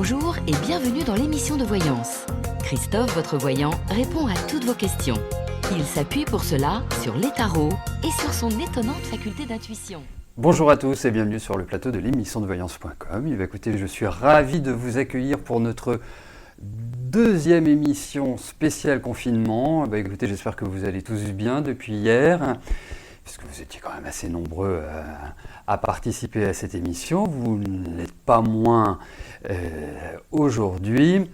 Bonjour et bienvenue dans l'émission de voyance. Christophe, votre voyant, répond à toutes vos questions. Il s'appuie pour cela sur les tarots et sur son étonnante faculté d'intuition. Bonjour à tous et bienvenue sur le plateau de l'émission de voyance.com. Écoutez, je suis ravi de vous accueillir pour notre deuxième émission spéciale confinement. Écoutez, j'espère que vous allez tous bien depuis hier, puisque vous étiez quand même assez nombreux à participer à cette émission. Vous n'êtes pas moins aujourd'hui.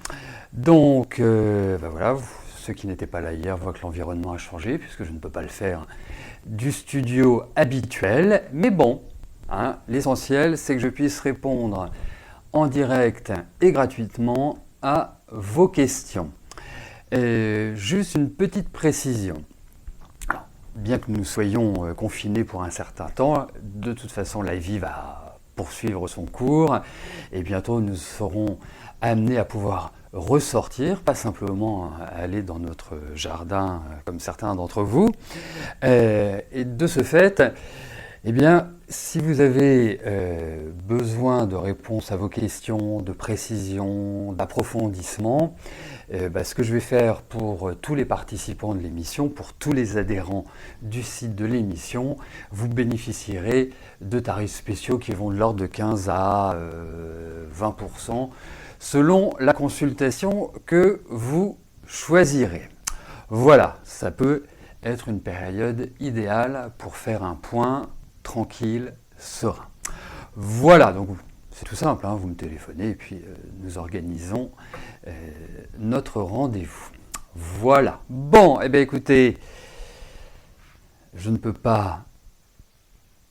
Donc, voilà, ceux qui n'étaient pas là hier voient que l'environnement a changé, puisque je ne peux pas le faire du studio habituel. Mais bon, l'essentiel, c'est que je puisse répondre en direct et gratuitement à vos questions. Juste une petite précision. Alors, bien que nous soyons confinés pour un certain temps, de toute façon la vie va poursuivre son cours et bientôt nous serons amenés à pouvoir ressortir, pas simplement aller dans notre jardin comme certains d'entre vous. Et de ce fait, eh bien, si vous avez besoin de réponses à vos questions, de précision, d'approfondissement, ce que je vais faire pour tous les participants de l'émission, pour tous les adhérents du site de l'émission, vous bénéficierez de tarifs spéciaux qui vont de l'ordre de 15 à 20% selon la consultation que vous choisirez. Voilà, ça peut être une période idéale pour faire un point tranquille, serein. Voilà, donc c'est tout simple, vous me téléphonez et puis nous organisons notre rendez-vous. Voilà. Bon, écoutez, je ne peux pas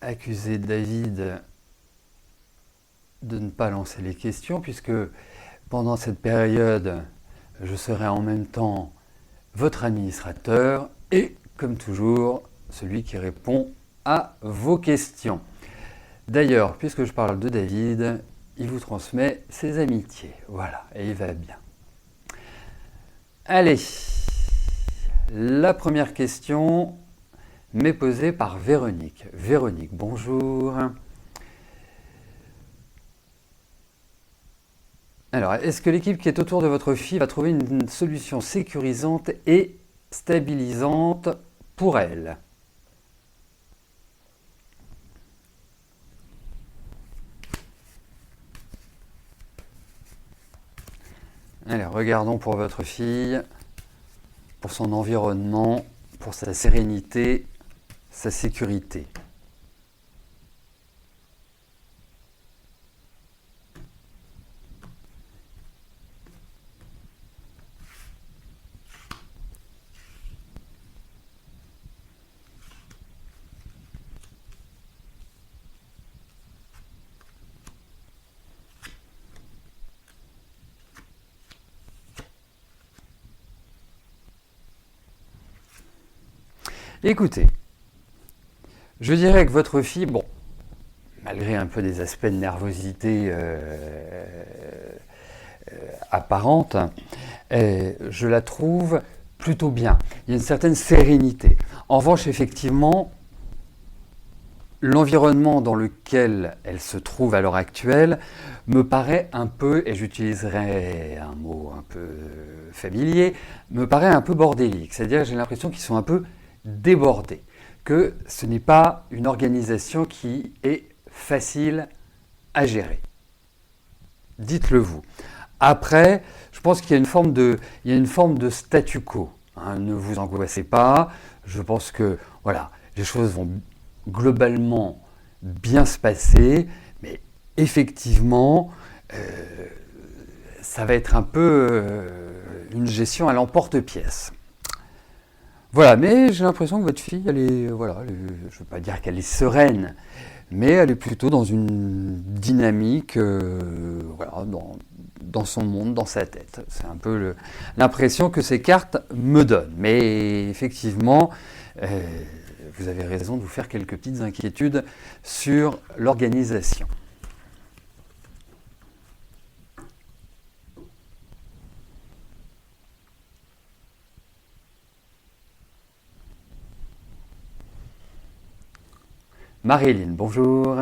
accuser David de ne pas lancer les questions puisque pendant cette période, je serai en même temps votre administrateur et, comme toujours, celui qui répond à vos questions. D'ailleurs, puisque je parle de David, il vous transmet ses amitiés. Voilà, et il va bien. Allez, la première question m'est posée par Véronique. Véronique, bonjour. Alors, est-ce que l'équipe qui est autour de votre fille va trouver une solution sécurisante et stabilisante pour elle ? Alors, regardons pour votre fille, pour son environnement, pour sa sérénité, sa sécurité. Écoutez, je dirais que votre fille, malgré un peu des aspects de nervosité apparente, je la trouve plutôt bien. Il y a une certaine sérénité. En revanche, effectivement, l'environnement dans lequel elle se trouve à l'heure actuelle me paraît un peu, et j'utiliserai un mot un peu familier, me paraît un peu bordélique. C'est-à-dire que j'ai l'impression qu'ils sont un peu débordés, que ce n'est pas une organisation qui est facile à gérer. Dites-le vous. Après, je pense qu'il y a une forme de statu quo. Ne vous angoissez pas. Je pense que les choses vont globalement bien se passer, mais effectivement, ça va être un peu une gestion à l'emporte-pièce. Voilà, mais j'ai l'impression que votre fille, je ne veux pas dire qu'elle est sereine, mais elle est plutôt dans une dynamique, dans son monde, dans sa tête. C'est un peu l'impression que ces cartes me donnent. Mais effectivement, vous avez raison de vous faire quelques petites inquiétudes sur l'organisation. Marilyn, bonjour.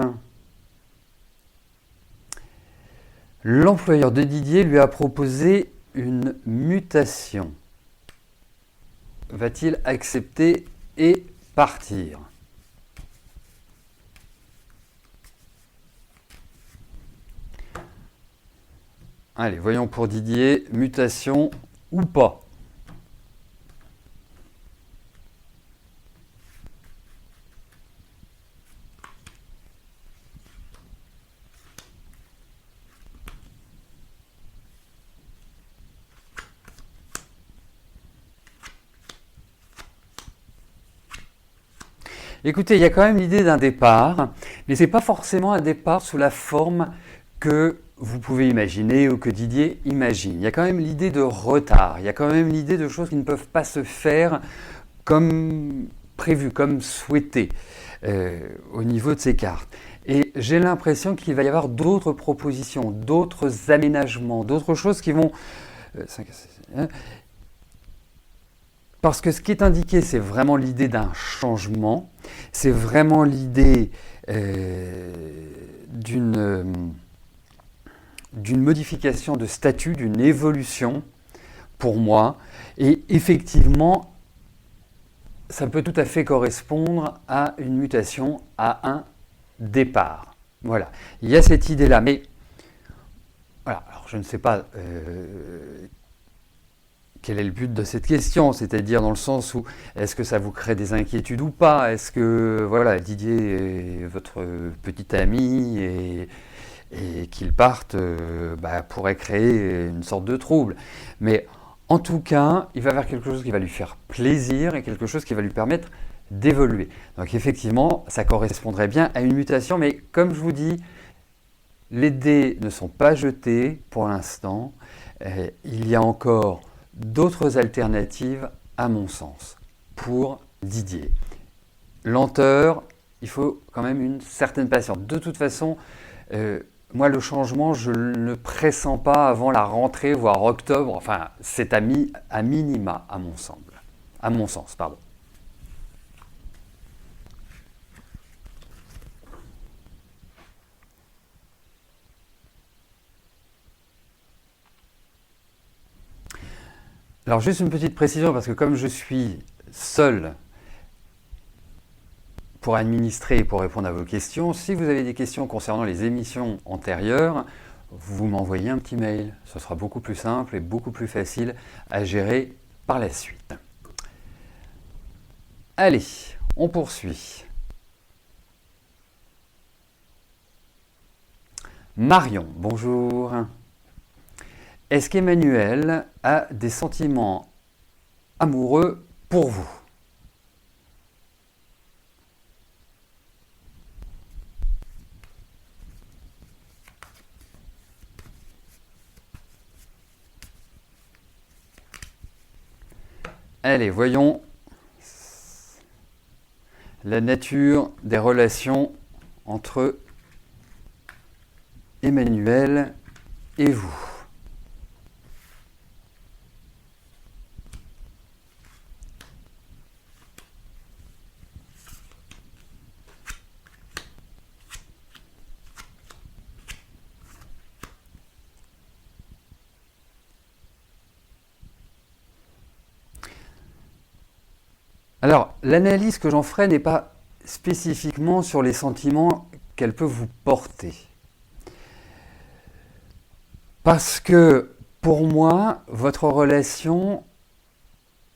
L'employeur de Didier lui a proposé une mutation. Va-t-il accepter et partir? Allez, voyons pour Didier, mutation ou pas? Écoutez, il y a quand même l'idée d'un départ, mais ce n'est pas forcément un départ sous la forme que vous pouvez imaginer ou que Didier imagine. Il y a quand même l'idée de retard, il y a quand même l'idée de choses qui ne peuvent pas se faire comme prévu, comme souhaité au niveau de ces cartes. Et j'ai l'impression qu'il va y avoir d'autres propositions, d'autres aménagements, d'autres choses qui vont... Parce que ce qui est indiqué, c'est vraiment l'idée d'un changement, c'est vraiment l'idée d'une modification de statut, d'une évolution pour moi. Et effectivement, ça peut tout à fait correspondre à une mutation, à un départ. Voilà, il y a cette idée-là. Mais voilà, alors je ne sais pas... quel est le but de cette question? C'est-à-dire dans le sens où est-ce que ça vous crée des inquiétudes ou pas? Est-ce que voilà, Didier est votre petit ami et qu'il parte pourrait créer une sorte de trouble? Mais en tout cas, il va y avoir quelque chose qui va lui faire plaisir et quelque chose qui va lui permettre d'évoluer. Donc effectivement, ça correspondrait bien à une mutation, mais comme je vous dis, les dés ne sont pas jetés pour l'instant. Il y a encore d'autres alternatives, à mon sens, pour Didier. Lenteur, il faut quand même une certaine patience. De toute façon, moi, le changement, je ne le pressens pas avant la rentrée, voire octobre. Enfin, c'est à minima, à mon sens. Alors, juste une petite précision, parce que comme je suis seul pour administrer et pour répondre à vos questions, si vous avez des questions concernant les émissions antérieures, vous m'envoyez un petit mail. Ce sera beaucoup plus simple et beaucoup plus facile à gérer par la suite. Allez, on poursuit. Marion, bonjour. Est-ce qu'Emmanuel a des sentiments amoureux pour vous? Allez, voyons la nature des relations entre Emmanuel et vous. Alors, l'analyse que j'en ferai n'est pas spécifiquement sur les sentiments qu'elle peut vous porter. Parce que, pour moi, votre relation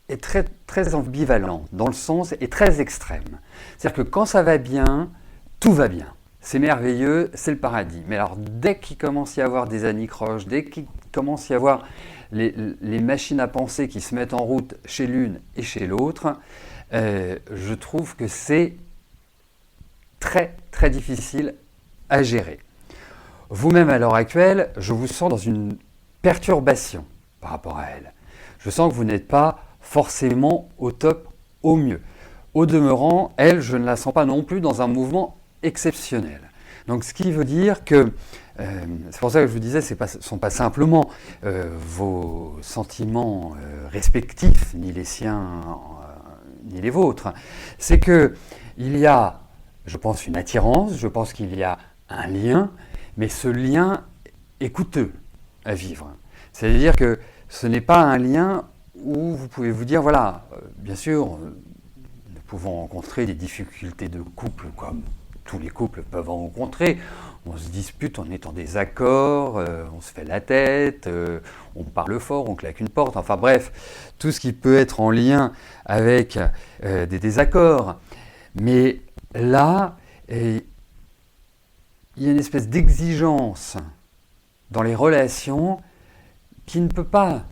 est très, très ambivalente, dans le sens, est très extrême. C'est-à-dire que quand ça va bien, tout va bien. C'est merveilleux, c'est le paradis. Mais alors, dès qu'il commence à y avoir des anicroches, dès qu'il commence à y avoir les machines à penser qui se mettent en route chez l'une et chez l'autre, je trouve que c'est très très difficile à gérer. Vous-même à l'heure actuelle, je vous sens dans une perturbation par rapport à elle. Je sens que vous n'êtes pas forcément au top, au mieux. Au demeurant, elle, je ne la sens pas non plus dans un mouvement exceptionnel. Donc ce qui veut dire que, c'est pour ça que je vous disais, ce ne sont pas simplement vos sentiments respectifs, ni les siens, ni les vôtres. C'est qu'il y a, je pense, une attirance, je pense qu'il y a un lien, mais ce lien est coûteux à vivre. C'est-à-dire que ce n'est pas un lien où vous pouvez vous dire, voilà, bien sûr, nous pouvons rencontrer des difficultés de couple comme tous les couples peuvent en rencontrer. On se dispute, on est en désaccord, on se fait la tête, on parle fort, on claque une porte, enfin bref, tout ce qui peut être en lien avec des désaccords. Mais là, il y a une espèce d'exigence dans les relations qui ne peut pas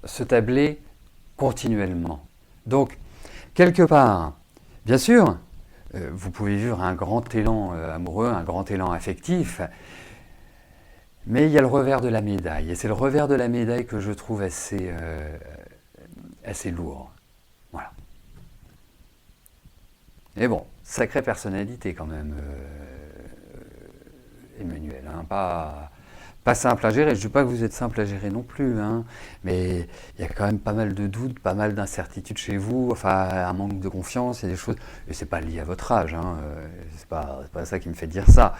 se tabler continuellement. Donc, quelque part, bien sûr, vous pouvez vivre un grand élan amoureux, un grand élan affectif, mais il y a le revers de la médaille. Et c'est le revers de la médaille que je trouve assez lourd. Voilà. Et bon, sacrée personnalité quand même, Emmanuel. Hein, pas simple à gérer. Je ne dis pas que vous êtes simple à gérer non plus, hein, mais il y a quand même pas mal de doutes, pas mal d'incertitudes chez vous, enfin un manque de confiance, il y a des choses, et c'est pas lié à votre âge, hein, c'est pas ça qui me fait dire ça.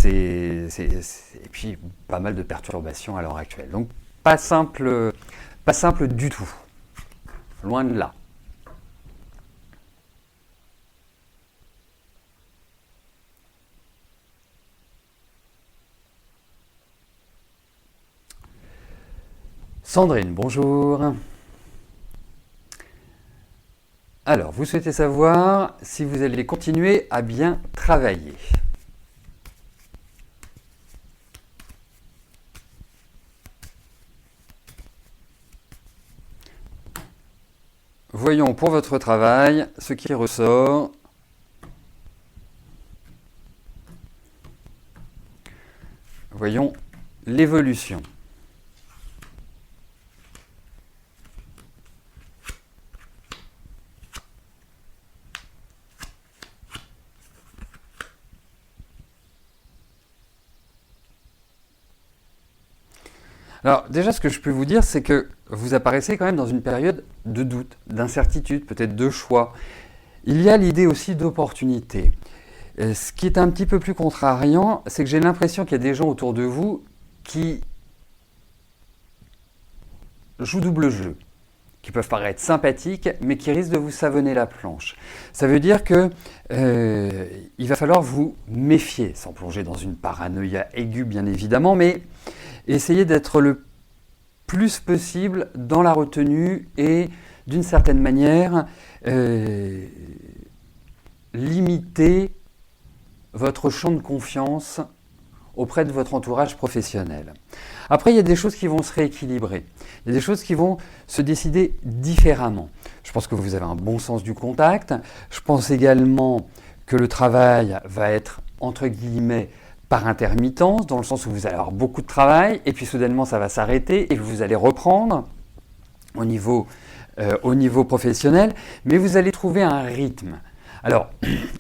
Et puis pas mal de perturbations à l'heure actuelle. Donc pas simple du tout, loin de là. Sandrine, bonjour. Alors, vous souhaitez savoir si vous allez continuer à bien travailler. Voyons pour votre travail ce qui ressort. Voyons l'évolution. Alors déjà, ce que je peux vous dire, c'est que vous apparaissez quand même dans une période de doute, d'incertitude, peut-être de choix. Il y a l'idée aussi d'opportunité. Ce qui est un petit peu plus contrariant, c'est que j'ai l'impression qu'il y a des gens autour de vous qui jouent double jeu, qui peuvent paraître sympathiques, mais qui risquent de vous savonner la planche. Ça veut dire que il va falloir vous méfier, sans plonger dans une paranoïa aiguë bien évidemment, mais essayez d'être le plus possible dans la retenue et d'une certaine manière limiter votre champ de confiance auprès de votre entourage professionnel. Après, il y a des choses qui vont se rééquilibrer. Il y a des choses qui vont se décider différemment. Je pense que vous avez un bon sens du contact. Je pense également que le travail va être, entre guillemets, par intermittence, dans le sens où vous allez avoir beaucoup de travail, et puis soudainement ça va s'arrêter, et vous allez reprendre au niveau professionnel, mais vous allez trouver un rythme. Alors,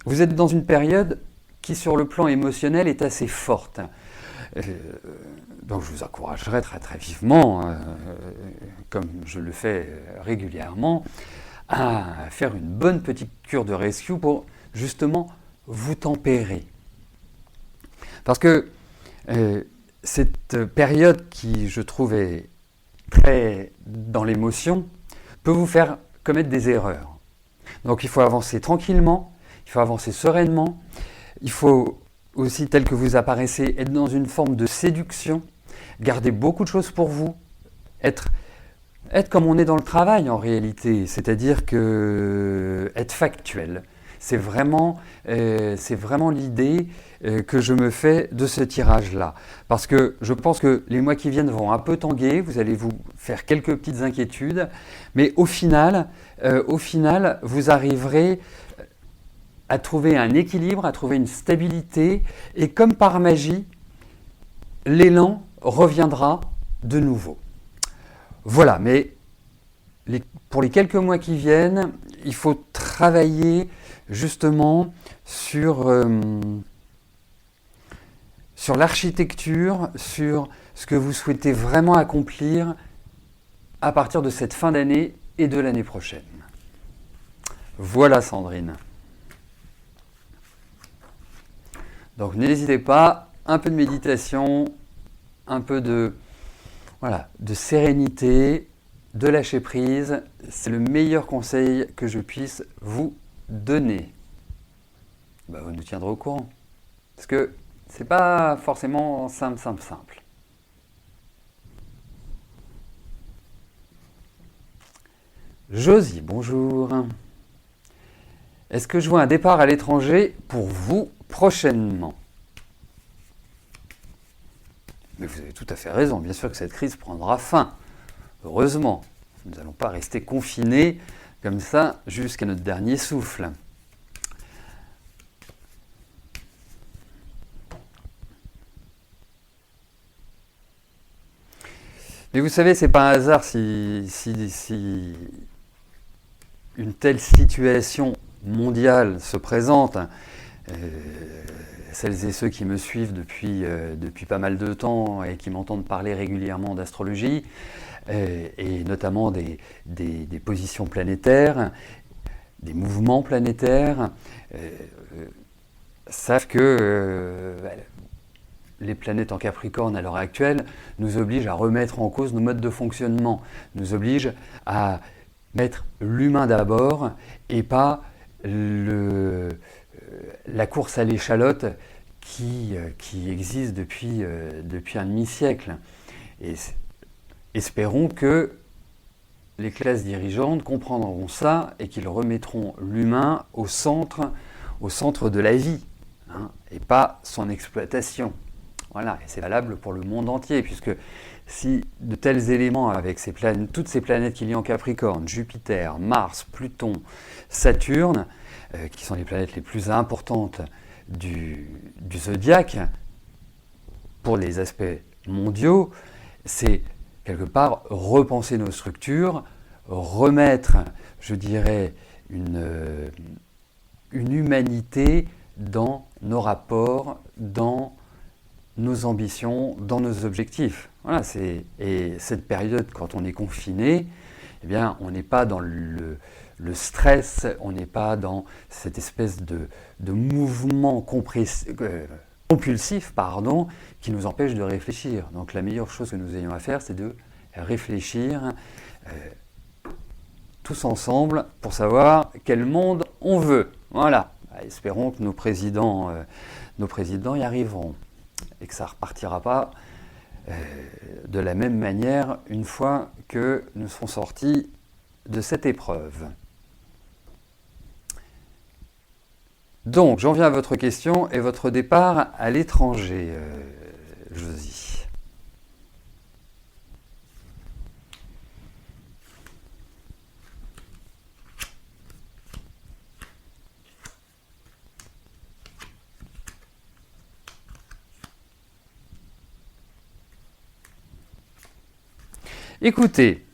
vous êtes dans une période qui, sur le plan émotionnel, est assez forte. Donc je vous encouragerais très très vivement, comme je le fais régulièrement, à faire une bonne petite cure de rescue pour justement vous tempérer. Parce que cette période qui, je trouve, est très dans l'émotion, peut vous faire commettre des erreurs. Donc il faut avancer tranquillement, il faut avancer sereinement, il faut aussi, tel que vous apparaissez, être dans une forme de séduction, garder beaucoup de choses pour vous, être comme on est dans le travail en réalité, c'est-à-dire que être factuel. C'est vraiment l'idée que je me fais de ce tirage-là. Parce que je pense que les mois qui viennent vont un peu tanguer, vous allez vous faire quelques petites inquiétudes, mais au final, vous arriverez à trouver un équilibre, à trouver une stabilité, et comme par magie, l'élan reviendra de nouveau. Voilà, mais pour les quelques mois qui viennent, il faut travailler justement sur l'architecture, sur ce que vous souhaitez vraiment accomplir à partir de cette fin d'année et de l'année prochaine. Voilà Sandrine. Donc n'hésitez pas, un peu de méditation, un peu de, voilà, de sérénité, de lâcher prise. C'est le meilleur conseil que je puisse vous donner. Vous nous tiendrez au courant. Parce que c'est pas forcément simple. Josie, bonjour. Est-ce que je vois un départ à l'étranger pour vous prochainement? Mais vous avez tout à fait raison. Bien sûr que cette crise prendra fin. Heureusement. Nous n'allons pas rester confinés comme ça jusqu'à notre dernier souffle. Mais vous savez, c'est pas un hasard si une telle situation mondiale se présente. Celles et ceux qui me suivent depuis pas mal de temps et qui m'entendent parler régulièrement d'astrologie, et notamment des positions planétaires, des mouvements planétaires, savent que les planètes en Capricorne à l'heure actuelle nous obligent à remettre en cause nos modes de fonctionnement, nous obligent à mettre l'humain d'abord et pas la course à l'échalote qui existe depuis un demi-siècle. Et espérons que les classes dirigeantes comprendront ça et qu'ils remettront l'humain au centre de la vie, hein, et pas son exploitation. Voilà, et c'est valable pour le monde entier, puisque si de tels éléments avec toutes ces planètes qu'il y a en Capricorne, Jupiter, Mars, Pluton, Saturne, qui sont les planètes les plus importantes du zodiaque, pour les aspects mondiaux, c'est quelque part repenser nos structures, remettre, je dirais, une humanité dans nos rapports, dans nos ambitions, dans nos objectifs. Voilà, et cette période, quand on est confiné, eh bien, on n'est pas dans le stress, on n'est pas dans cette espèce de mouvement compulsif, qui nous empêche de réfléchir. Donc la meilleure chose que nous ayons à faire, c'est de réfléchir tous ensemble pour savoir quel monde on veut. Voilà. Espérons que nos présidents y arriveront et que ça ne repartira pas de la même manière une fois que nous serons sortis de cette épreuve. Donc, j'en viens à votre question et votre départ à l'étranger, Josie. Écoutez,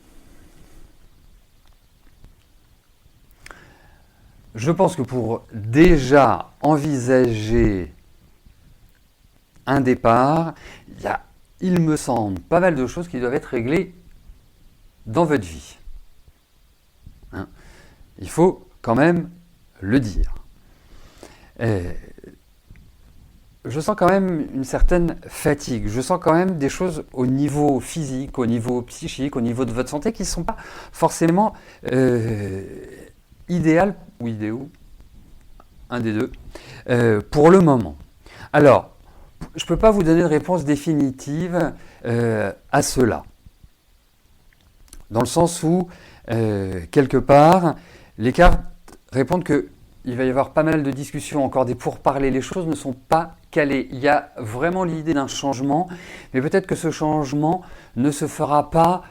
je pense que pour déjà envisager un départ, il y a, il me semble, pas mal de choses qui doivent être réglées dans votre vie. Hein, il faut quand même le dire. Je sens quand même une certaine fatigue. Je sens quand même des choses au niveau physique, au niveau psychique, au niveau de votre santé qui ne sont pas forcément idéales ou idéaux, un des deux, pour le moment. Alors, je ne peux pas vous donner de réponse définitive à cela. Dans le sens où, quelque part, les cartes répondent qu'il va y avoir pas mal de discussions, encore des pourparlers. Les choses ne sont pas calées. Il y a vraiment l'idée d'un changement, mais peut-être que ce changement ne se fera pas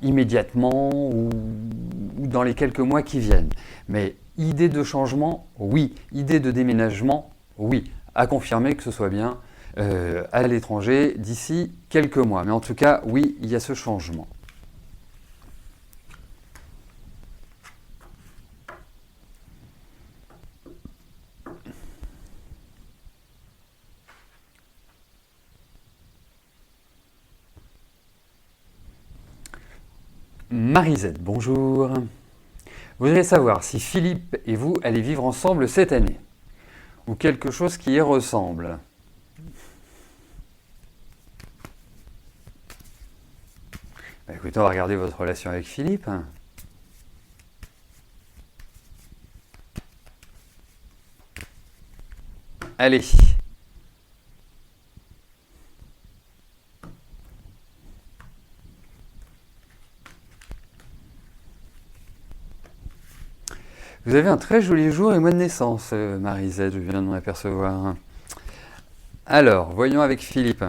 immédiatement ou dans les quelques mois qui viennent. Mais idée de changement, oui. Idée de déménagement, oui. À confirmer que ce soit bien à l'étranger d'ici quelques mois. Mais en tout cas, oui, il y a ce changement. Marisette, bonjour. Vous voudriez savoir si Philippe et vous allez vivre ensemble cette année, ou quelque chose qui y ressemble. Bah, écoutez, on va regarder votre relation avec Philippe. Allez. Vous avez un très joli jour et mois de naissance, Marie-Z, je viens de m'apercevoir. Alors, voyons avec Philippe.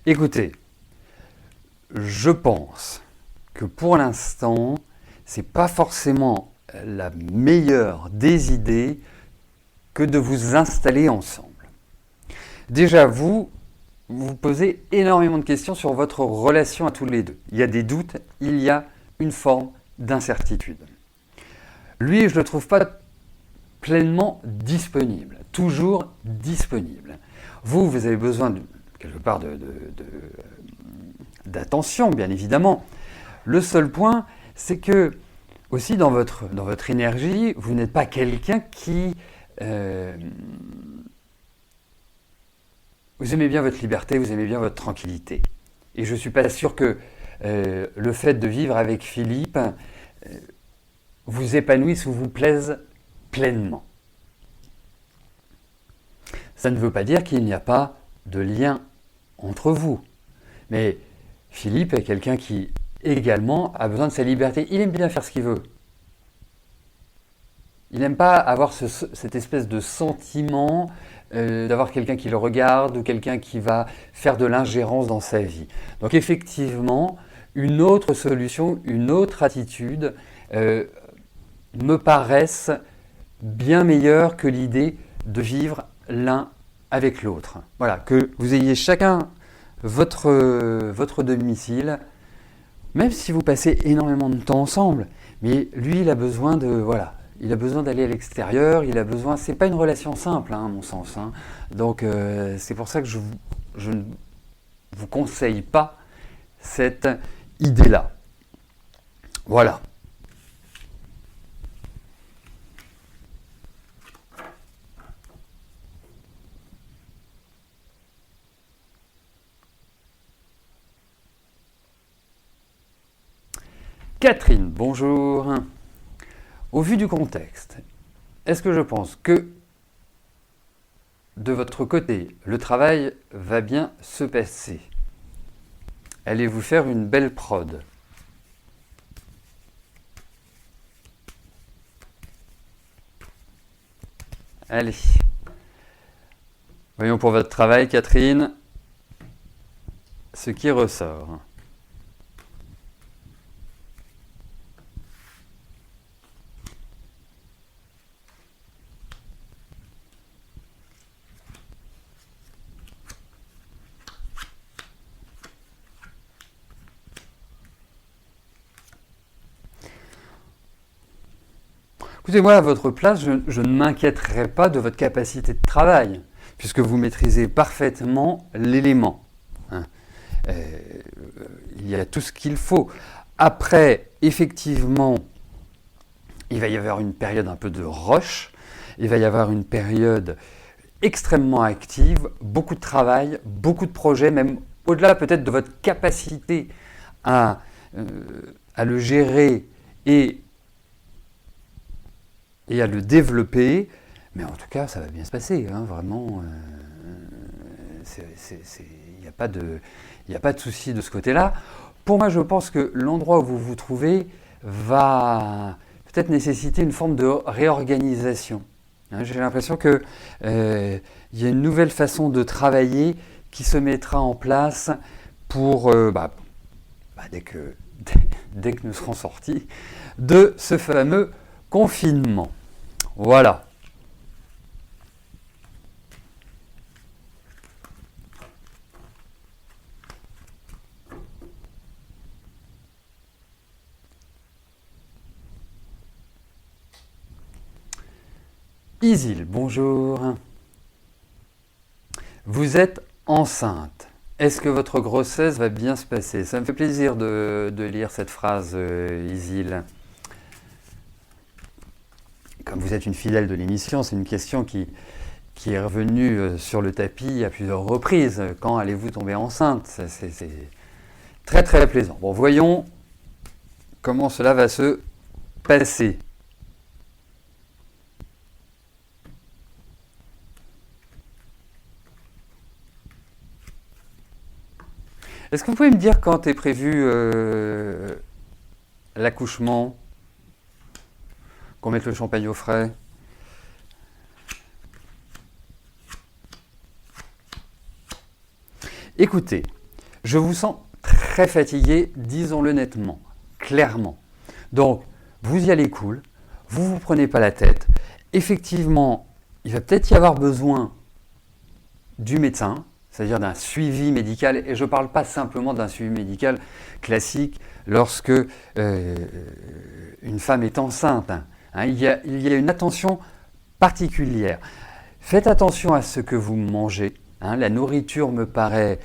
Écoutez, je pense que pour l'instant, c'est pas forcément la meilleure des idées que de vous installer ensemble. Déjà, vous posez énormément de questions sur votre relation à tous les deux. Il y a des doutes, il y a une forme d'incertitude. Lui, je ne le trouve pas pleinement disponible, toujours disponible. Vous avez besoin quelque part d'attention, bien évidemment. Le seul point, c'est que aussi dans votre énergie, vous n'êtes pas quelqu'un qui... vous aimez bien votre liberté, vous aimez bien votre tranquillité. Et je ne suis pas sûr que le fait de vivre avec Philippe vous épanouisse ou vous plaise pleinement. Ça ne veut pas dire qu'il n'y a pas de lien entre vous. Mais Philippe est quelqu'un qui également a besoin de sa liberté. Il aime bien faire ce qu'il veut. Il n'aime pas avoir cette espèce de sentiment d'avoir quelqu'un qui le regarde ou quelqu'un qui va faire de l'ingérence dans sa vie. Donc effectivement, une autre solution, une autre attitude me paraissent bien meilleures que l'idée de vivre l'un avec l'autre. Voilà, que vous ayez chacun votre domicile, même si vous passez énormément de temps ensemble, mais lui, il a besoin de... Voilà, il a besoin d'aller à l'extérieur, il a besoin... C'est pas une relation simple, à mon sens. Donc, c'est pour ça que je ne vous conseille pas cette idée-là. Voilà. Catherine, bonjour. Au vu du contexte, est-ce que je pense que de votre côté, le travail va bien se passer? Allez-vous faire une belle prod? Allez. Voyons pour votre travail, Catherine, ce qui ressort. Écoutez, moi, à votre place, je ne m'inquiéterais pas de votre capacité de travail, puisque vous maîtrisez parfaitement l'élément. Il y a tout ce qu'il faut. Après, effectivement, il va y avoir une période un peu de rush, il va y avoir une période extrêmement active, beaucoup de travail, beaucoup de projets, même au-delà peut-être de votre capacité à le gérer et à le développer, mais en tout cas, ça va bien se passer, vraiment. Il n'y a pas de souci de ce côté-là. Pour moi, je pense que l'endroit où vous vous trouvez va peut-être nécessiter une forme de réorganisation. J'ai l'impression qu'il y a une nouvelle façon de travailler qui se mettra en place pour, dès que nous serons sortis de ce fameux confinement. Voilà. Isil, bonjour. Vous êtes enceinte. Est-ce que votre grossesse va bien se passer? Ça me fait plaisir de lire cette phrase, Isil. Comme vous êtes une fidèle de l'émission, c'est une question qui qui est revenu sur le tapis à plusieurs reprises. Quand allez-vous tomber enceinte? C'est très très plaisant. Bon, voyons comment cela va se passer. Est-ce que vous pouvez me dire quand est prévu l'accouchement? Qu'on mette le champagne au frais? Écoutez, je vous sens très fatigué, disons-le nettement, clairement. Donc, vous y allez cool, vous ne vous prenez pas la tête. Effectivement, il va peut-être y avoir besoin du médecin, c'est-à-dire d'un suivi médical, et je ne parle pas simplement d'un suivi médical classique lorsque une femme est enceinte. Il y a une attention particulière. Faites attention à ce que vous mangez. La nourriture me paraît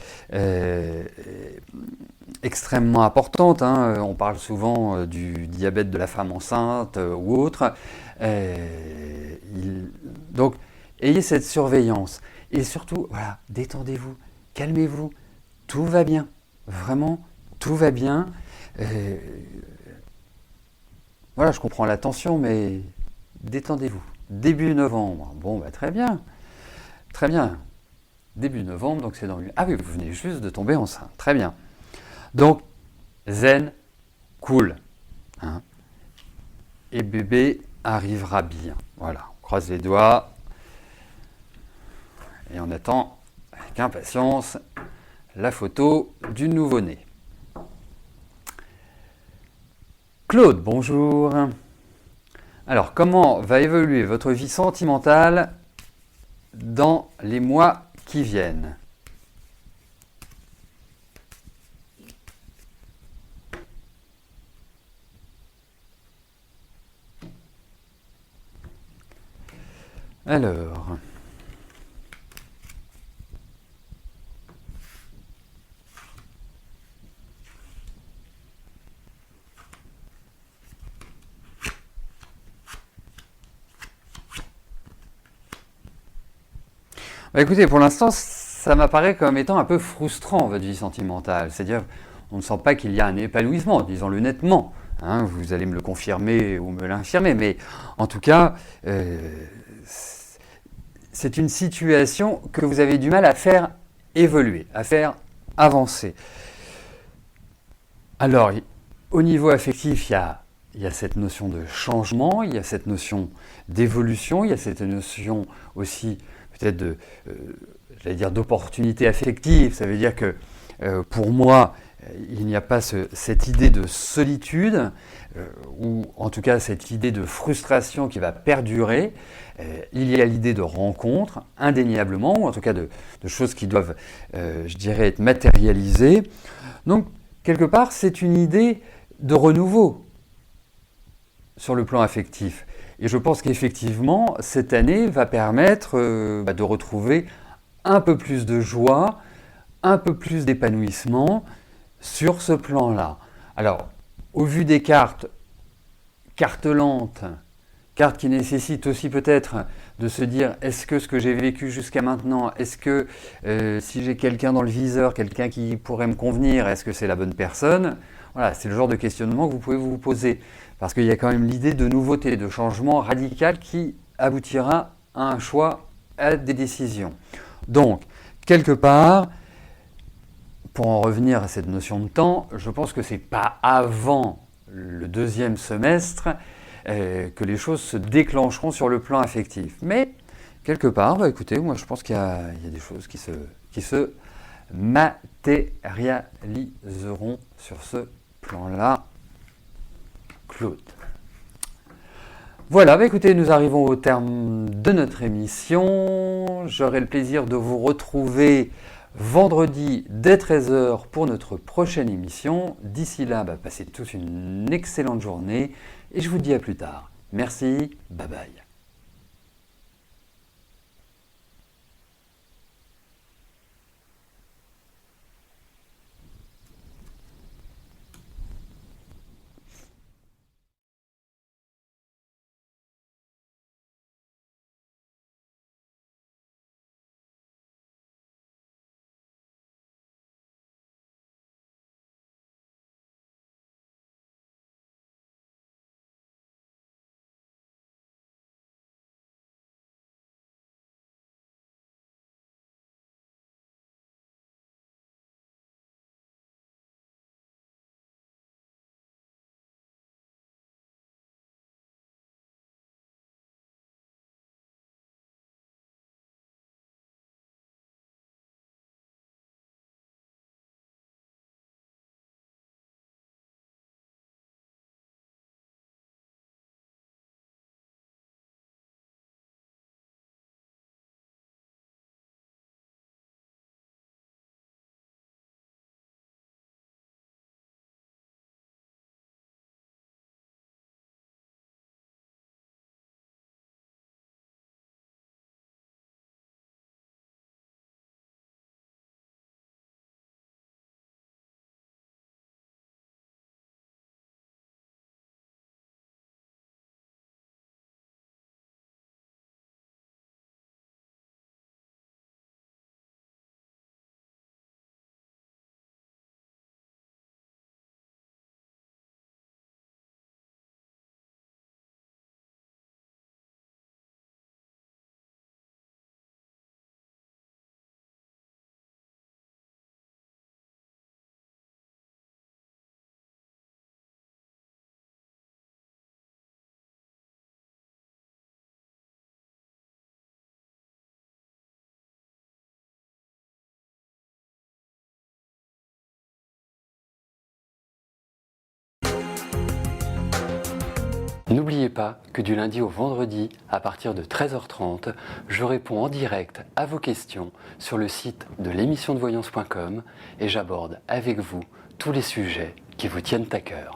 extrêmement importante. On parle souvent du diabète de la femme enceinte ou autre. Donc, ayez cette surveillance. Et surtout, voilà, détendez-vous, calmez-vous. Tout va bien. Vraiment, tout va bien. Voilà, je comprends la tension, mais détendez-vous. Début novembre. Bon, bah, très bien. Très bien. Début novembre, donc c'est dans une... Ah oui, vous venez juste de tomber enceinte. Très bien. Donc, zen, cool. Et bébé arrivera bien. Voilà, on croise les doigts. Et on attend avec impatience la photo du nouveau-né. Claude, bonjour. Alors, comment va évoluer votre vie sentimentale dans les mois qui viennent? Alors, écoutez, pour l'instant, ça m'apparaît comme étant un peu frustrant, votre vie sentimentale. C'est-à-dire, on ne sent pas qu'il y a un épanouissement, disons-le nettement. Vous allez me le confirmer ou me l'infirmer, mais en tout cas, c'est une situation que vous avez du mal à faire évoluer, à faire avancer. Alors, au niveau affectif, il y a cette notion de changement, il y a cette notion d'évolution, il y a cette notion aussi peut-être d'opportunité affective. Ça veut dire que pour moi, il n'y a pas cette idée de solitude, ou en tout cas cette idée de frustration qui va perdurer. Il y a l'idée de rencontre, indéniablement, ou en tout cas de choses qui doivent, je dirais, être matérialisées. Donc, quelque part, c'est une idée de renouveau sur le plan affectif. Et je pense qu'effectivement, cette année va permettre de retrouver un peu plus de joie, un peu plus d'épanouissement sur ce plan-là. Alors, au vu des cartes lentes, cartes qui nécessitent aussi peut-être de se dire, est-ce que ce que j'ai vécu jusqu'à maintenant, est-ce que si j'ai quelqu'un dans le viseur, quelqu'un qui pourrait me convenir, est-ce que c'est la bonne personne? Voilà, c'est le genre de questionnement que vous pouvez vous poser. Parce qu'il y a quand même l'idée de nouveauté, de changement radical qui aboutira à un choix, à des décisions. Donc, quelque part, pour en revenir à cette notion de temps, je pense que ce n'est pas avant le deuxième semestre que les choses se déclencheront sur le plan affectif. Mais, quelque part, écoutez, moi je pense qu'il y a des choses qui se matérialiseront sur ce plan-là. Claude. Voilà, écoutez, nous arrivons au terme de notre émission. J'aurai le plaisir de vous retrouver vendredi dès 13h pour notre prochaine émission. D'ici là, passez tous une excellente journée et je vous dis à plus tard. Merci, bye bye. N'oubliez pas que du lundi au vendredi, à partir de 13h30, je réponds en direct à vos questions sur le site de l'émissiondevoyance.com et j'aborde avec vous tous les sujets qui vous tiennent à cœur.